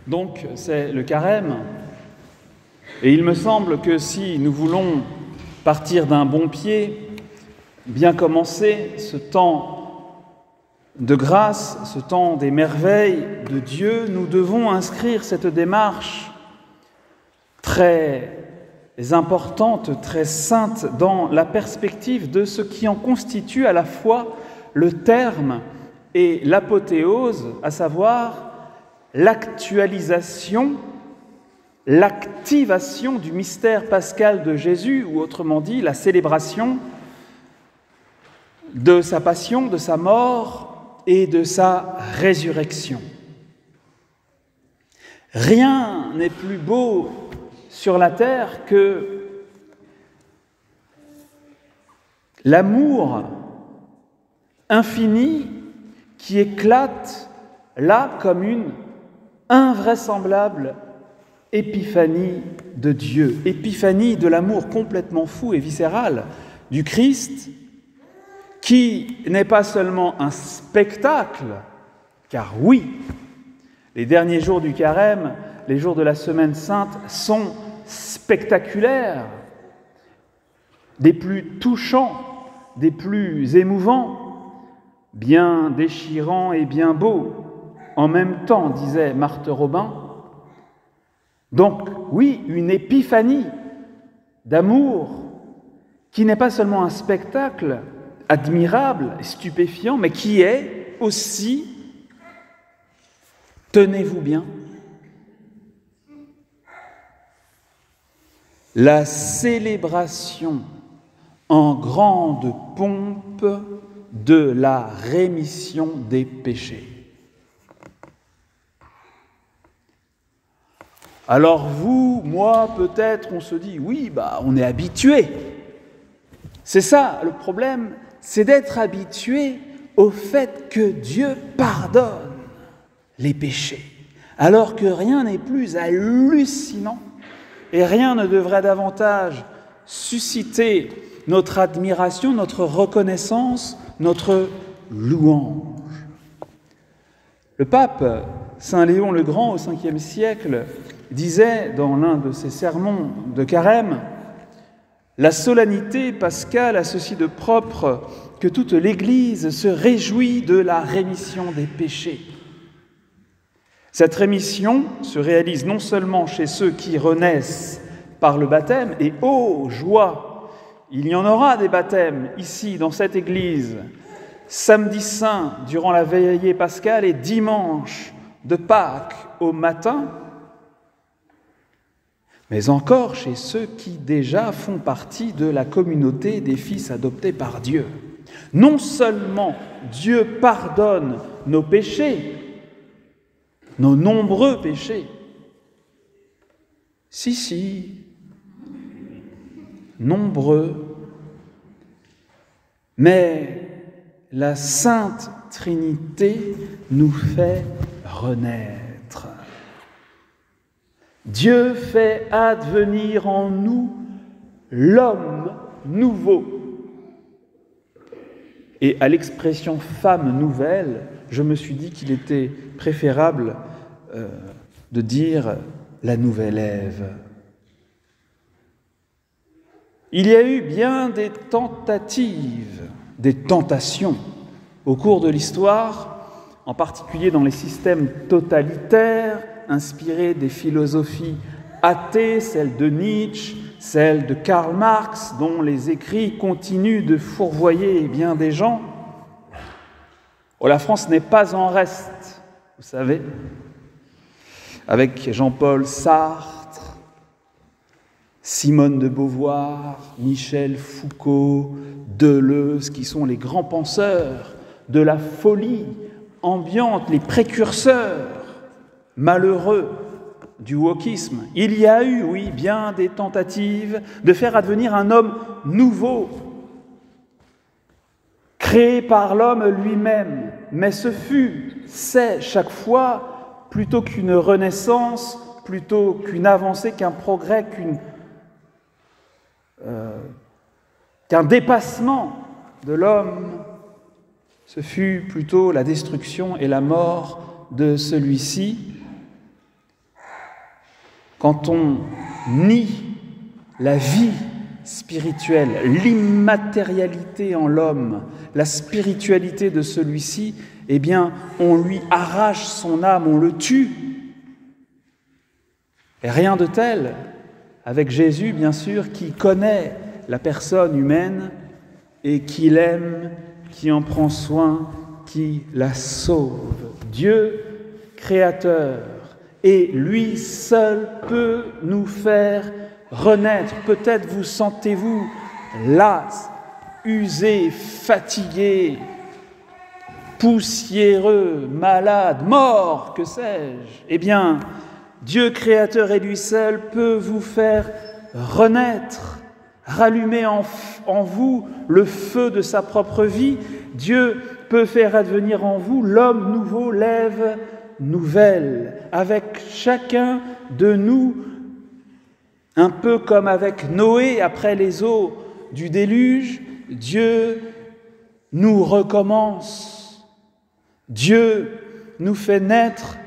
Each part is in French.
Donc, c'est le carême. Et il me semble que si nous voulons partir d'un bon pied, bien commencer ce temps de grâce, ce temps des merveilles de Dieu, nous devons inscrire cette démarche très importante, très sainte, dans la perspective de ce qui en constitue à la fois le terme et l'apothéose, à savoir l'actualisation, l'activation du mystère pascal de Jésus, ou autrement dit, la célébration de sa passion, de sa mort et de sa résurrection. Rien n'est plus beau sur la terre que l'amour infini qui éclate là comme une invraisemblable épiphanie de Dieu, épiphanie de l'amour complètement fou et viscéral du Christ, qui n'est pas seulement un spectacle, car oui, les derniers jours du carême, les jours de la Semaine Sainte sont spectaculaires, des plus touchants, des plus émouvants, bien déchirants et bien beaux, en même temps, disait Marthe Robin. Donc, oui, une épiphanie d'amour qui n'est pas seulement un spectacle admirable et stupéfiant, mais qui est aussi, tenez-vous bien, la célébration en grande pompe de la rémission des péchés. Alors vous, moi, peut-être, on se dit, oui, on est habitué. C'est ça, le problème, c'est d'être habitué au fait que Dieu pardonne les péchés, alors que rien n'est plus hallucinant et rien ne devrait davantage susciter notre admiration, notre reconnaissance, notre louange. Le pape Saint Léon le Grand, au Ve siècle, disait dans l'un de ses sermons de carême: « La solennité pascale a ceci de propre que toute l'Église se réjouit de la rémission des péchés. Cette rémission se réalise non seulement chez ceux qui renaissent par le baptême, et ô joie, il y en aura des baptêmes ici dans cette Église, samedi saint durant la veillée pascale et dimanche de Pâques au matin, mais encore chez ceux qui déjà font partie de la communauté des fils adoptés par Dieu. Non seulement Dieu pardonne nos péchés, nos nombreux péchés, si, nombreux, mais la Sainte Trinité nous fait renaître. Dieu fait advenir en nous l'homme nouveau. Et à l'expression « femme nouvelle », je me suis dit qu'il était préférable de dire « la nouvelle Ève ». Il y a eu bien des tentatives, des tentations au cours de l'histoire, en particulier dans les systèmes totalitaires, inspirés des philosophies athées, celles de Nietzsche, celles de Karl Marx, dont les écrits continuent de fourvoyer bien des gens. Oh, la France n'est pas en reste, vous savez, avec Jean-Paul Sartre, Simone de Beauvoir, Michel Foucault, Deleuze, qui sont les grands penseurs de la folie ambiante, les précurseurs malheureux du wokisme. Il y a eu, oui, bien des tentatives de faire advenir un homme nouveau, créé par l'homme lui-même, mais c'est chaque fois, plutôt qu'une renaissance, plutôt qu'une avancée, qu'un progrès, qu'un dépassement de l'homme, ce fut plutôt la destruction et la mort de celui-ci. quand on nie la vie spirituelle, l'immatérialité en l'homme, la spiritualité de celui-ci, eh bien, on lui arrache son âme, on le tue. Et rien de tel avec Jésus, bien sûr, qui connaît la personne humaine et qui l'aime, qui en prend soin, qui la sauve. Dieu, créateur, et lui seul peut nous faire renaître. Peut-être vous sentez-vous las, usé, fatigué, poussiéreux, malade, mort, que sais-je. Eh bien, Dieu créateur et lui seul peut vous faire renaître, rallumer en vous le feu de sa propre vie. Dieu peut faire advenir en vous l'homme nouveau, l'Ève nouvelle. Avec chacun de nous, un peu comme avec Noé après les eaux du déluge, Dieu nous recommence. Dieu nous fait naître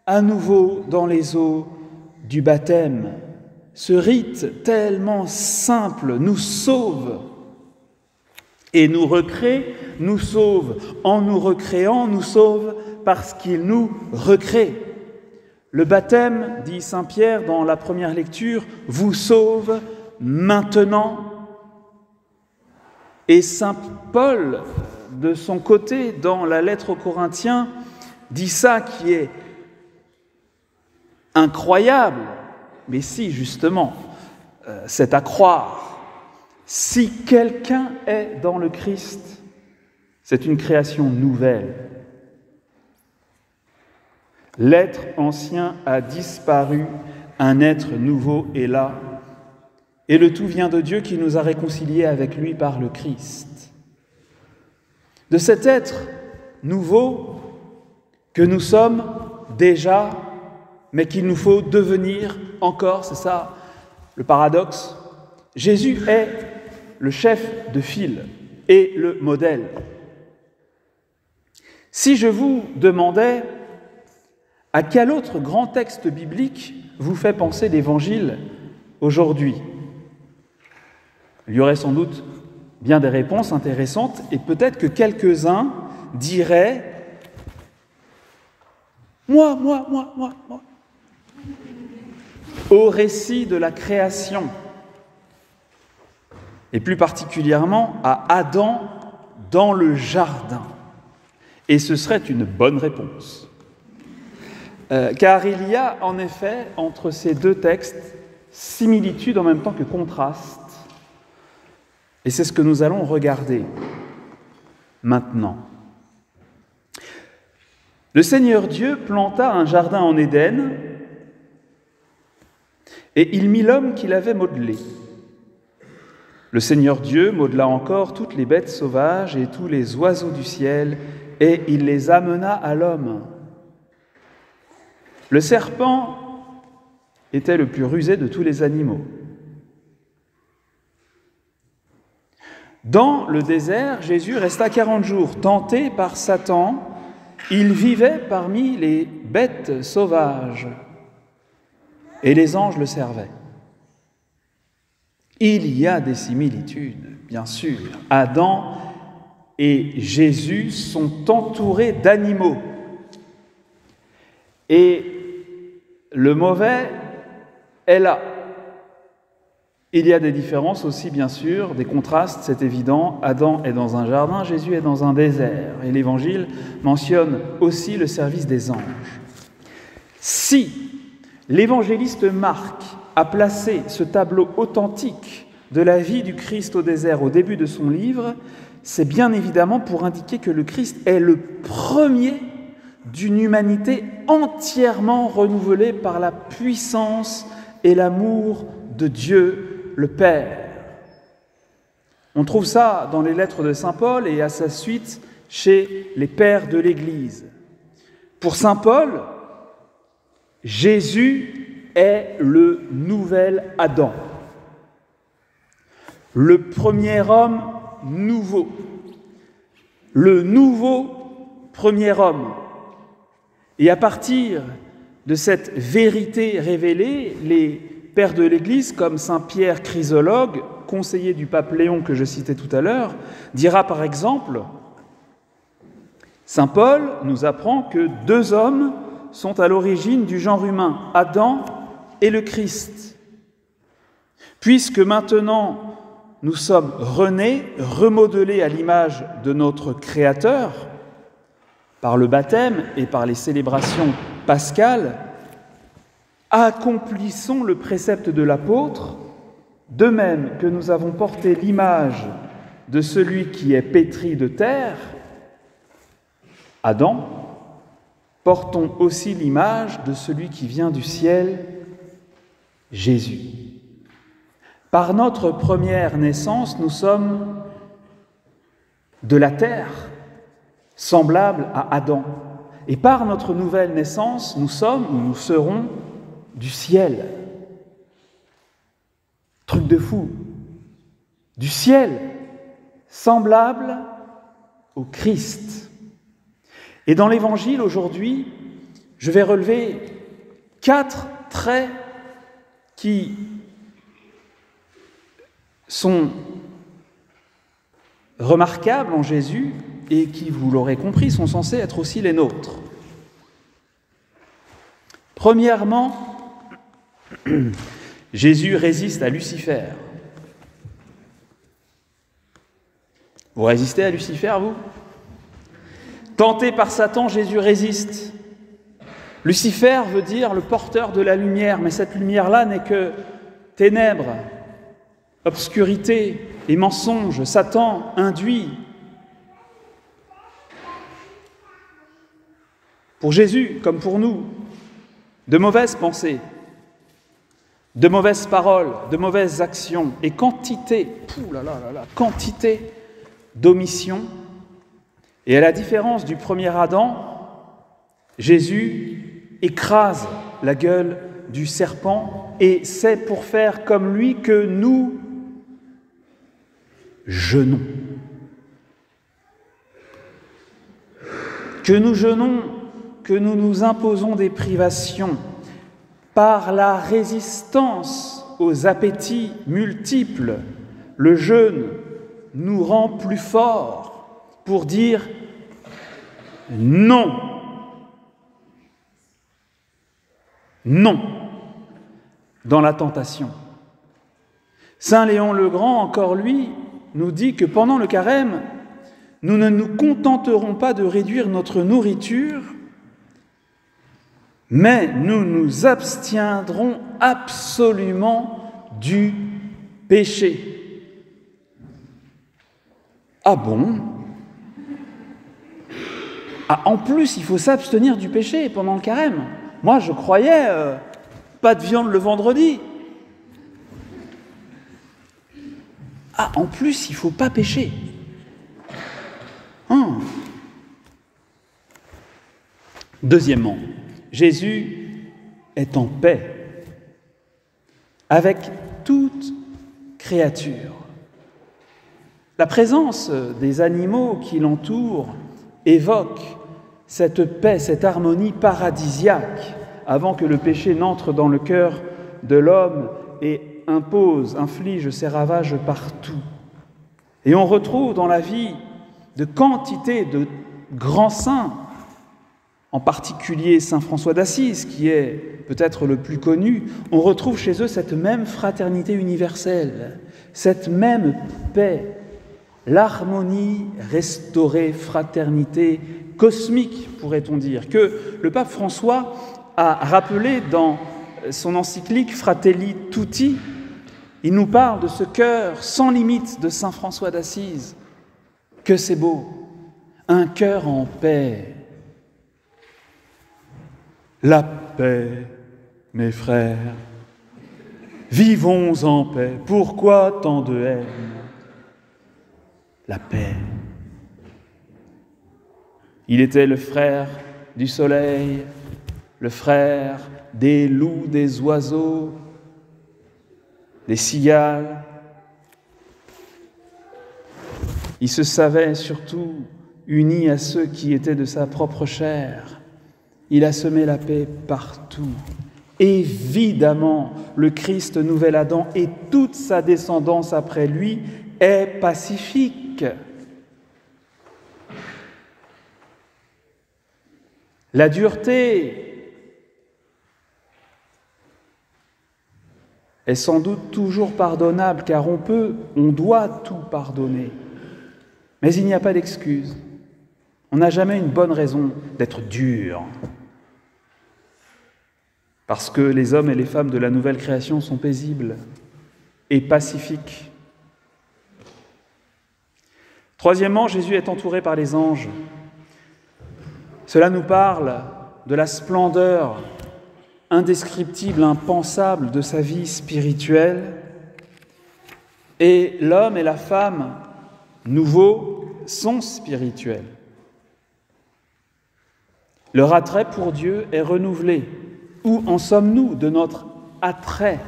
à nouveau dans les eaux du baptême. Ce rite tellement simple nous sauve et nous recrée, nous sauve en nous recréant, nous sauve parce qu'il nous recrée. Le baptême, dit saint Pierre dans la première lecture, vous sauve maintenant. Et saint Paul, de son côté, dans la lettre aux Corinthiens, dit ça qui est incroyable, mais si justement, c'est à croire. Si quelqu'un est dans le Christ, c'est une création nouvelle. L'être ancien a disparu, un être nouveau est là, et le tout vient de Dieu qui nous a réconciliés avec lui par le Christ. De cet être nouveau que nous sommes déjà, mais qu'il nous faut devenir encore, c'est ça le paradoxe. Jésus est le chef de file et le modèle. Si je vous demandais à quel autre grand texte biblique vous fait penser l'Évangile aujourd'hui, il y aurait sans doute bien des réponses intéressantes et peut-être que quelques-uns diraient « moi » au récit de la création, et plus particulièrement à Adam dans le jardin. Et ce serait une bonne réponse. Car il y a en effet entre ces deux textes similitude en même temps que contraste. Et c'est ce que nous allons regarder maintenant. Le Seigneur Dieu planta un jardin en Éden et il mit l'homme qu'il avait modelé. Le Seigneur Dieu modela encore toutes les bêtes sauvages et tous les oiseaux du ciel, et il les amena à l'homme. Le serpent était le plus rusé de tous les animaux. Dans le désert, Jésus resta 40 jours, tenté par Satan. Il vivait parmi les bêtes sauvages, et les anges le servaient. Il y a des similitudes, bien sûr. Adam et Jésus sont entourés d'animaux. Et le mauvais est là. Il y a des différences aussi, bien sûr, des contrastes, c'est évident. Adam est dans un jardin, Jésus est dans un désert. Et l'Évangile mentionne aussi le service des anges. Si l'évangéliste Marc a placé ce tableau authentique de la vie du Christ au désert au début de son livre, c'est bien évidemment pour indiquer que le Christ est le premier d'une humanité entièrement renouvelée par la puissance et l'amour de Dieu le Père. On trouve ça dans les lettres de saint Paul et à sa suite chez les pères de l'Église. Pour saint Paul, Jésus est le nouvel Adam, le premier homme nouveau, le nouveau premier homme. Et à partir de cette vérité révélée, les pères de l'Église, comme saint Pierre Chrysologue, conseiller du pape Léon que je citais tout à l'heure, dira par exemple, saint Paul nous apprend que 2 hommes sont à l'origine du genre humain, Adam et le Christ. Puisque maintenant nous sommes renés, remodelés à l'image de notre Créateur, par le baptême et par les célébrations pascales, accomplissons le précepte de l'apôtre, de même que nous avons porté l'image de celui qui est pétri de terre, Adam, portons aussi l'image de celui qui vient du ciel, Jésus. Par notre première naissance, nous sommes de la terre, semblables à Adam. Et par notre nouvelle naissance, nous sommes ou nous serons du ciel. Truc de fou. Du ciel, semblable au Christ. Et dans l'Évangile, aujourd'hui, je vais relever 4 traits qui sont remarquables en Jésus et qui, vous l'aurez compris, sont censés être aussi les nôtres. Premièrement, Jésus résiste à Lucifer. Vous résistez à Lucifer, vous ? Tenté par Satan, Jésus résiste. Lucifer veut dire le porteur de la lumière, mais cette lumière-là n'est que ténèbres, obscurité et mensonge. Satan induit. Pour Jésus, comme pour nous, de mauvaises pensées, de mauvaises paroles, de mauvaises actions et quantité d'omissions. Et à la différence du premier Adam, Jésus écrase la gueule du serpent et c'est pour faire comme lui que nous jeûnons. Que nous jeûnons, que nous nous imposons des privations par la résistance aux appétits multiples. Le jeûne nous rend plus forts pour dire non. Non dans la tentation. Saint Léon le Grand, encore lui, nous dit que pendant le carême, nous ne nous contenterons pas de réduire notre nourriture, mais nous nous abstiendrons absolument du péché. Ah bon ? Ah, en plus, il faut s'abstenir du péché pendant le carême. Moi, je croyais, pas de viande le vendredi. Ah, en plus, il ne faut pas pécher. Deuxièmement, Jésus est en paix avec toute créature. La présence des animaux qui l'entourent évoque cette paix, cette harmonie paradisiaque avant que le péché n'entre dans le cœur de l'homme et inflige ses ravages partout. Et on retrouve dans la vie de quantité de grands saints, en particulier saint François d'Assise, qui est peut-être le plus connu, on retrouve chez eux cette même fraternité universelle, cette même paix, l'harmonie restaurée, fraternité cosmique, pourrait-on dire, que le pape François a rappelé dans son encyclique Fratelli Tutti. Il nous parle de ce cœur sans limite de saint François d'Assise. Que c'est beau, un cœur en paix. La paix, mes frères, vivons en paix. Pourquoi tant de haine ? La paix. Il était le frère du soleil, le frère des loups, des oiseaux, des cigales. Il se savait surtout uni à ceux qui étaient de sa propre chair. Il a semé la paix partout. Évidemment, le Christ nouvel Adam et toute sa descendance après lui est pacifique. La dureté est sans doute toujours pardonnable, car on doit tout pardonner. Mais il n'y a pas d'excuse. On n'a jamais une bonne raison d'être dur. Parce que les hommes et les femmes de la nouvelle création sont paisibles et pacifiques. Troisièmement, Jésus est entouré par les anges. Cela nous parle de la splendeur indescriptible, impensable de sa vie spirituelle. Et l'homme et la femme nouveaux sont spirituels. Leur attrait pour Dieu est renouvelé. Où en sommes-nous de notre attrait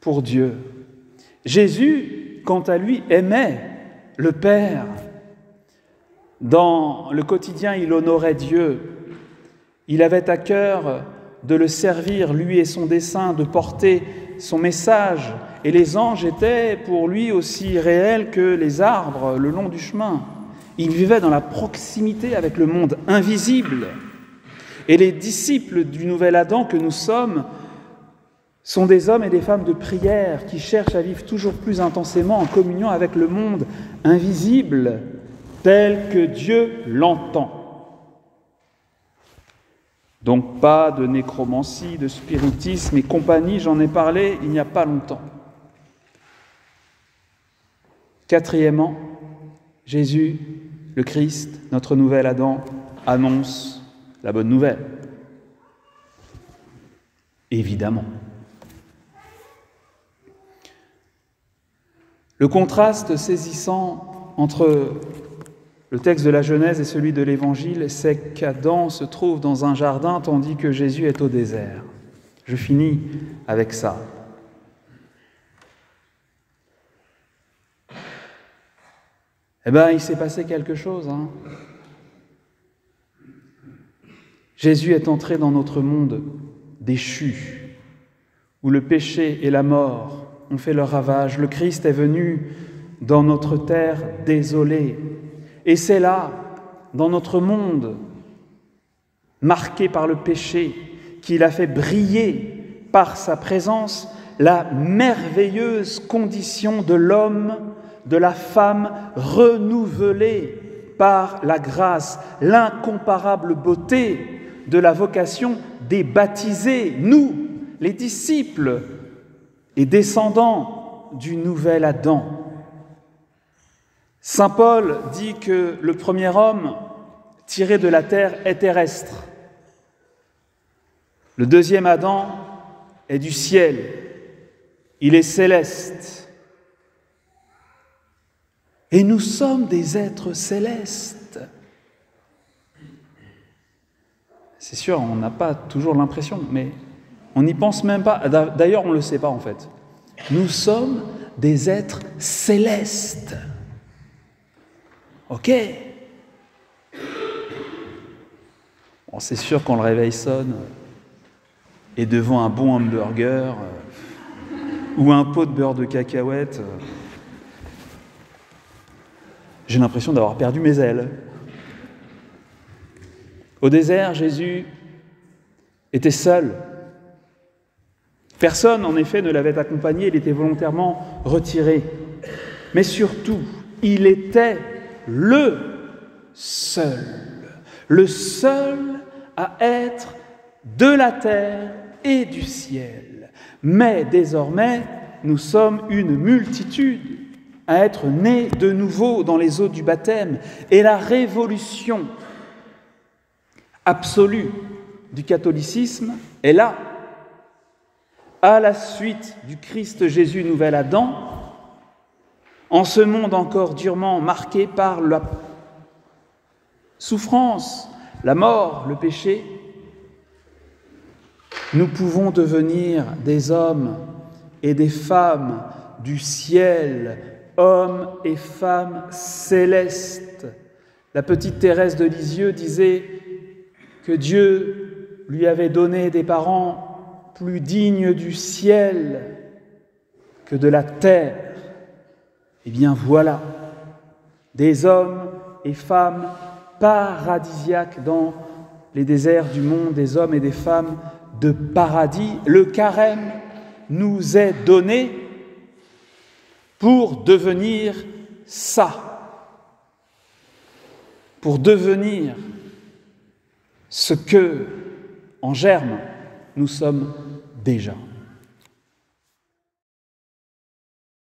pour Dieu? Jésus, quant à lui, aimait le Père. Dans le quotidien, il honorait Dieu. Il avait à cœur de le servir, lui et son dessein, de porter son message. Et les anges étaient pour lui aussi réels que les arbres le long du chemin. Il vivait dans la proximité avec le monde invisible. Et les disciples du nouvel Adam que nous sommes sont des hommes et des femmes de prière qui cherchent à vivre toujours plus intensément en communion avec le monde invisible tel que Dieu l'entend. Donc pas de nécromancie, de spiritisme et compagnie, j'en ai parlé il n'y a pas longtemps. Quatrièmement, Jésus, le Christ, notre nouvel Adam, annonce la bonne nouvelle. Évidemment. Le contraste saisissant entre le texte de la Genèse et celui de l'Évangile, c'est qu'Adam se trouve dans un jardin tandis que Jésus est au désert. Je finis avec ça. Il s'est passé quelque chose. Jésus est entré dans notre monde déchu, où le péché et la mort ont fait leur ravage. Le Christ est venu dans notre terre désolée. Et c'est là, dans notre monde marqué par le péché, qu'il a fait briller par sa présence la merveilleuse condition de l'homme, de la femme renouvelée par la grâce, l'incomparable beauté de la vocation des baptisés, nous, les disciples et descendants du nouvel Adam. Saint Paul dit que le premier homme tiré de la terre est terrestre. Le deuxième Adam est du ciel, il est céleste. Et nous sommes des êtres célestes. C'est sûr, on n'a pas toujours l'impression, mais on n'y pense même pas. D'ailleurs, on ne le sait pas en fait. Nous sommes des êtres célestes. Ok. Bon, c'est sûr quand le réveil sonne et devant un bon hamburger ou un pot de beurre de cacahuète, j'ai l'impression d'avoir perdu mes ailes. Au désert, Jésus était seul. Personne, en effet, ne l'avait accompagné, il était volontairement retiré. Mais surtout, il était le seul à être de la terre et du ciel. Mais désormais, nous sommes une multitude à être nés de nouveau dans les eaux du baptême. Et la révolution absolue du catholicisme est là. À la suite du Christ Jésus nouvel Adam, en ce monde encore durement marqué par la souffrance, la mort, le péché, nous pouvons devenir des hommes et des femmes du ciel, hommes et femmes célestes. La petite Thérèse de Lisieux disait que Dieu lui avait donné des parents plus dignes du ciel que de la terre, eh bien voilà, des hommes et femmes paradisiaques dans les déserts du monde, des hommes et des femmes de paradis. Le carême nous est donné pour devenir ça, pour devenir ce que, en germe, nous sommes déjà.